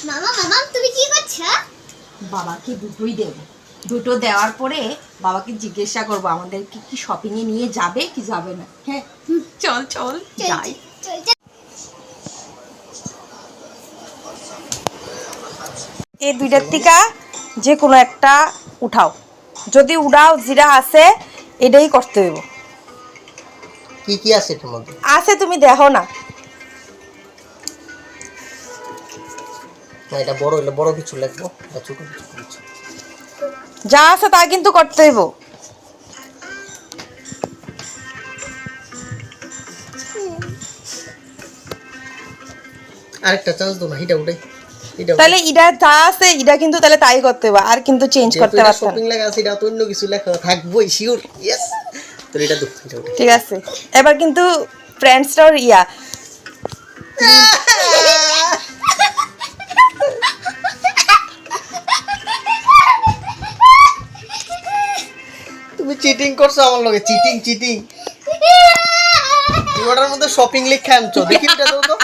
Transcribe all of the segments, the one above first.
মামা মামা তুমি কি করছো? বাবাকে দুটোই দেব, দুটো দেওয়ার পরে বাবাকে জিজ্ঞাসা করবো আমাদেরকে কি শপিং এ নিয়ে যাবে কি যাবে না। হ্যাঁ চল চল যাই। এই দুইটার থেকে যে কোনো একটা উঠাও, যদি উড়াও যেটা আছে এটাই করতে হইব। কি কি আছে এটার মধ্যে? আছে তুমি দেখো না। না এটা বড় হইলে বড় কিছু লাগবো, এটা ছোট কিছু। যা আছে তা কিন্তু করতে হইব। আরেকটা চান্স দাও না, এটা উঠাই। এটা তাহলে এটা যা আছে এটা কিন্তু তাহলে তাই করতে হবে, আর কিন্তু চেঞ্জ করতে পারছ না। শপিং লেখা আছে, এটা তো অন্য কিছু লেখা থাকবোই শিওর। ইয়েস, তো এটা দাও, এটা উঠাই। ঠিক আছে, এবার কিন্তু ফ্রেন্ডসটার ইয়া তুমি চিটিং করছো আমার লগে, চিটিং চিটিং। তুমি ওটার মধ্যে শপিং লেখা আনছো, দেখি এটা দাও তো।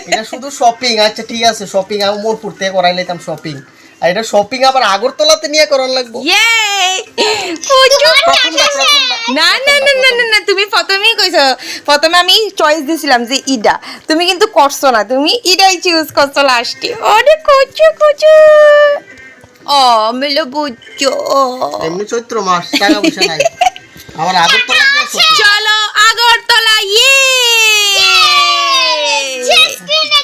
এটা শুধু শপিং, আচ্ছা ঠিক আছে শপিং আমি মোরপুর থেকে করাই লাইতাম শপিং, আর এটা শপিং আবার আগরতলাতে নিয়ে করার লাগবো। ইয়ে না না না না না না, তুমি প্রথমেই কইছো, প্রথমে আমি চয়েস দিছিলাম যে ইডা, তুমি কিন্তু করছো না, তুমি ইডাই চুজ করছো লাস্টে। ওরে কুচু কুচু ও মেলো বুঝছো। এমনি চৈত্র মাস, টাকা পয়সা নাই, আমার আগরতলা দিয়ে শপিং। চলো আগরতলা, ইয়ে চেস্টিনে